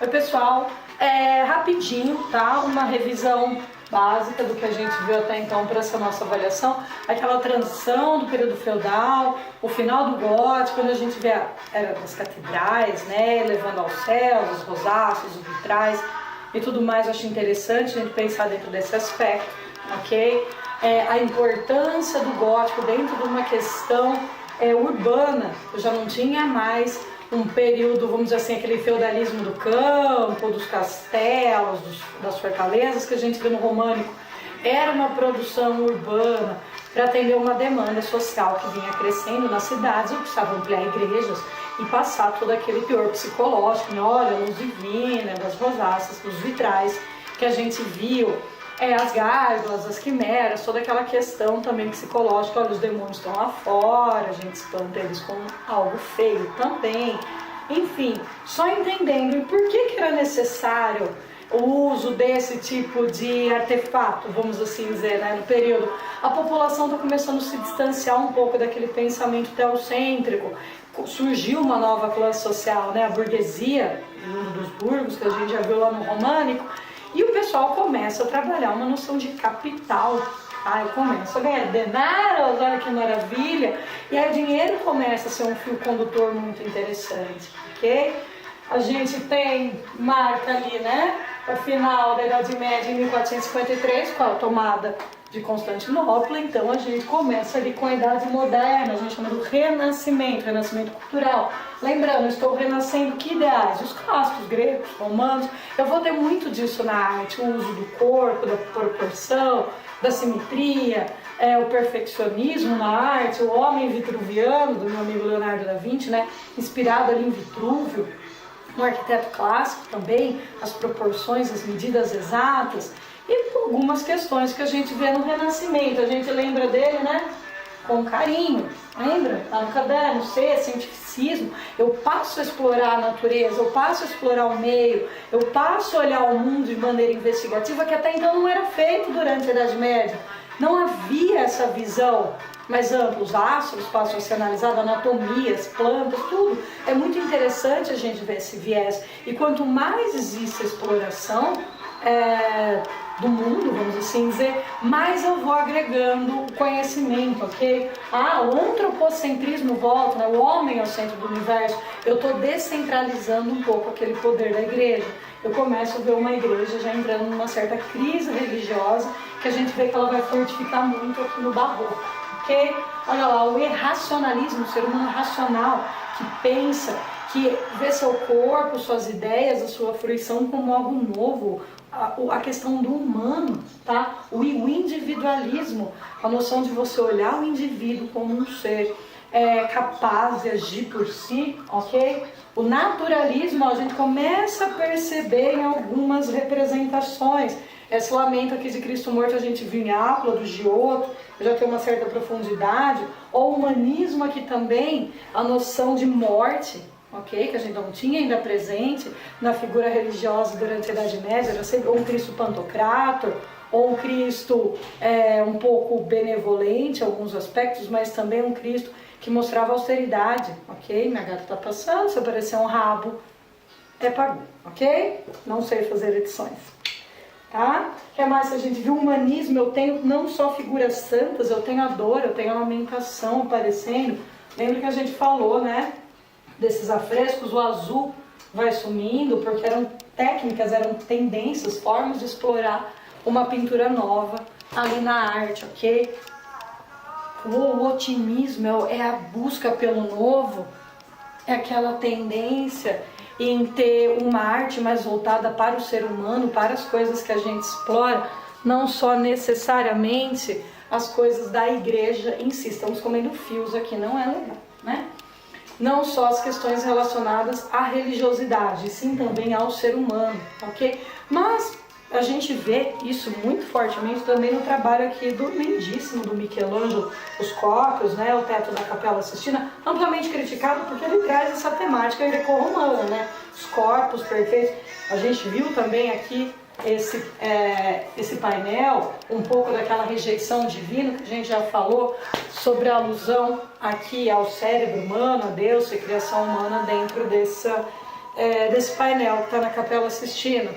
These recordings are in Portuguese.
Oi pessoal, rapidinho, tá? Uma revisão básica do que a gente viu até então para essa nossa avaliação. Aquela transição do período feudal, o final do gótico, quando a gente vê a era das catedrais, né? Levando aos céus, os rosáceos, os vitrais e tudo mais. Eu acho interessante a gente pensar dentro desse aspecto, ok? A importância do gótico dentro de uma questão urbana. Eu já não tinha mais um período, vamos dizer assim, aquele feudalismo do campo, dos castelos, das fortalezas que a gente vê no românico. Era uma produção urbana para atender uma demanda social que vinha crescendo nas cidades. Eu precisava ampliar igrejas e passar todo aquele teor psicológico, né? Olha, a luz divina, das rosáceas, dos vitrais que a gente viu, as gárgulas, as quimeras, toda aquela questão também psicológica. Olha, os demônios estão lá fora, a gente espanta eles com algo feio também. Enfim, só entendendo e por que era necessário o uso desse tipo de artefato, vamos assim dizer, né? No período, a população está começando a se distanciar um pouco daquele pensamento teocêntrico. Surgiu uma nova classe social, né? A burguesia, um dos burgos que a gente já viu lá no românico. E o pessoal começa a trabalhar uma noção de capital. Eu começo a ganhar denaros, olha que maravilha. E aí o dinheiro começa a ser um fio condutor muito interessante, ok? A gente tem, marca ali, né? O final da Idade Média em 1453, com a tomada de Constantinopla. Então a gente começa ali com a Idade Moderna, a gente chama do Renascimento, Renascimento cultural. Lembrando, eu estou renascendo que ideais? Os clássicos gregos, romanos. Eu vou ter muito disso na arte, o uso do corpo, da proporção, da simetria, o perfeccionismo na arte, o homem vitruviano, do meu amigo Leonardo da Vinci, né? Inspirado ali em Vitrúvio, no arquiteto clássico também, as proporções, as medidas exatas, e algumas questões que a gente vê no Renascimento. A gente lembra dele, né? Com carinho, lembra? Lá no caderno C, cientificismo. Eu passo a explorar a natureza, eu passo a explorar o meio, eu passo a olhar o mundo de maneira investigativa, que até então não era feito durante a Idade Média. Não havia essa visão mais ampla. Os astros passam a ser analisados, anatomia, as plantas, tudo. É muito interessante a gente ver esse viés. E quanto mais existe a exploração do mundo, vamos assim dizer, mais eu vou agregando conhecimento, ok? O antropocentrismo volta, né? O homem é o centro do universo. Eu estou descentralizando um pouco aquele poder da igreja. Eu começo a ver uma igreja já entrando numa certa crise religiosa, que a gente vê que ela vai fortificar muito aqui no barroco, ok? Olha lá, o irracionalismo, o ser humano racional, que pensa, que vê seu corpo, suas ideias, a sua fruição como algo novo, a questão do humano, tá? O individualismo, a noção de você olhar o indivíduo como um ser capaz de agir por si, ok? O naturalismo, a gente começa a perceber em algumas representações. Esse lamento aqui de Cristo morto a gente viu em Ápula, do Giotto, já tem uma certa profundidade. O humanismo aqui também, a noção de morte, ok? Que a gente não tinha ainda presente na figura religiosa durante a Idade Média. Era sempre ou um Cristo pantocrator, ou um Cristo um pouco benevolente em alguns aspectos, mas também um Cristo que mostrava austeridade, ok? Minha gata está passando, se aparecer um rabo, pagou, ok? Não sei fazer edições. Tá? O que mais a gente viu? O humanismo, eu tenho não só figuras santas, eu tenho a dor, eu tenho a lamentação aparecendo. Lembra que a gente falou, né? Desses afrescos, o azul vai sumindo, porque eram técnicas, eram tendências, formas de explorar uma pintura nova ali na arte, ok? O otimismo é a busca pelo novo, é aquela tendência em ter uma arte mais voltada para o ser humano, para as coisas que a gente explora, não só necessariamente as coisas da igreja em si. Estamos comendo fios aqui, não é legal, né? Não só as questões relacionadas à religiosidade, sim também ao ser humano, ok? Mas a gente vê isso muito fortemente também no trabalho aqui do lindíssimo do Michelangelo, os cópios, né, o teto da Capela Sistina, amplamente criticado porque ele traz essa temática greco-romana, né, os corpos perfeitos. A gente viu também aqui esse painel, um pouco daquela rejeição divina que a gente já falou, sobre a alusão aqui ao cérebro humano, a Deus e a criação humana dentro desse painel que está na Capela Sistina.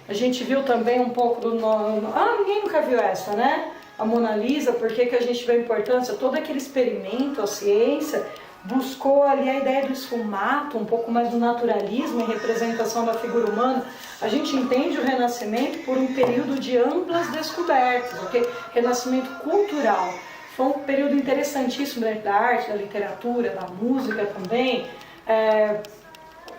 A gente viu também um pouco do... ninguém nunca viu essa, né? A Mona Lisa, por que a gente vê a importância? Todo aquele experimento, a ciência, buscou ali a ideia do esfumato, um pouco mais do naturalismo em representação da figura humana. A gente entende o Renascimento por um período de amplas descobertas, ok? Renascimento cultural. Foi um período interessantíssimo da arte, da literatura, da música também.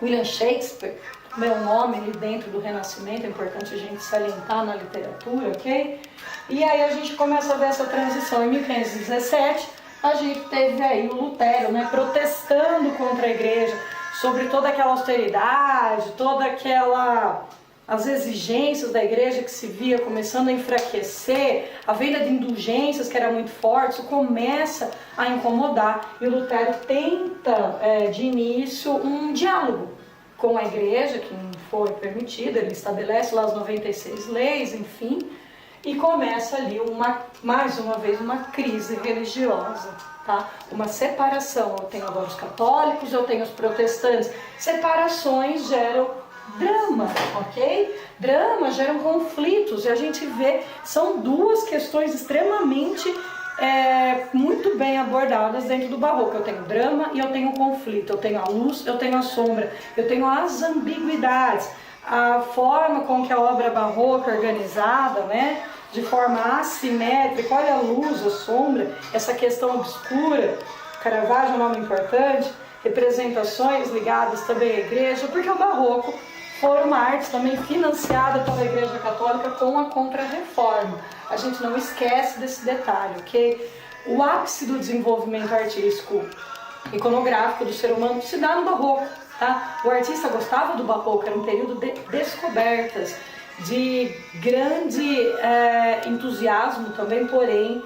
William Shakespeare, meu nome ali dentro do Renascimento, é importante a gente salientar na literatura, ok? E aí a gente começa a ver essa transição. Em 1517, a gente teve aí o Lutero, né, protestando contra a igreja, sobre toda aquela austeridade, toda aquela... as exigências da igreja que se via começando a enfraquecer, a venda de indulgências que era muito forte, isso começa a incomodar. E o Lutero tenta, de início, um diálogo com a igreja, que não foi permitido, ele estabelece lá as 96 leis, enfim, e começa ali, mais uma vez, uma crise religiosa, tá? Uma separação. Eu tenho agora os católicos, eu tenho os protestantes. Separações geram drama, ok? Drama geram conflitos, e a gente vê, são duas questões extremamente muito bem abordadas dentro do barroco. Eu tenho drama e eu tenho conflito, eu tenho a luz, eu tenho a sombra, eu tenho as ambiguidades, a forma com que a obra barroca é organizada, né? De forma assimétrica, olha a luz, a sombra, essa questão obscura. Caravaggio é um nome importante, representações ligadas também à igreja, porque o barroco foi uma arte também financiada pela Igreja Católica com a Contra-Reforma. A gente não esquece desse detalhe, ok? O ápice do desenvolvimento artístico iconográfico do ser humano se dá no barroco, tá? O artista gostava do barroco, era um período de descobertas, de grande entusiasmo também, porém,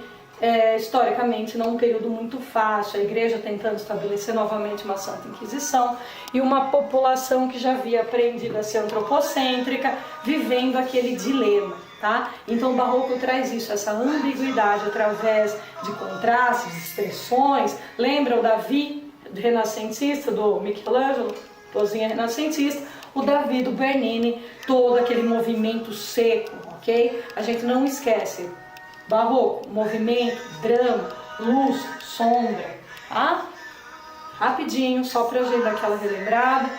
historicamente não um período muito fácil, a igreja tentando estabelecer novamente uma Santa Inquisição e uma população que já havia aprendido a ser antropocêntrica, vivendo aquele dilema, tá? Então o barroco traz isso, essa ambiguidade através de contrastes, de expressões. Lembra o Davi renascentista do Michelangelo, cozinha renascentista, o Davi do Bernini, todo aquele movimento seco, ok? A gente não esquece. Barroco, movimento, drama, luz, sombra, tá? Rapidinho, só para a gente dar aquela relembrada.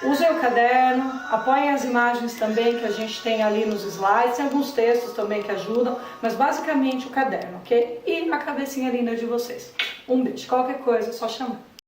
Usem o caderno, apoiem as imagens também que a gente tem ali nos slides, tem alguns textos também que ajudam, mas basicamente o caderno, ok? E a cabecinha linda de vocês. Um beijo, qualquer coisa é só chamar.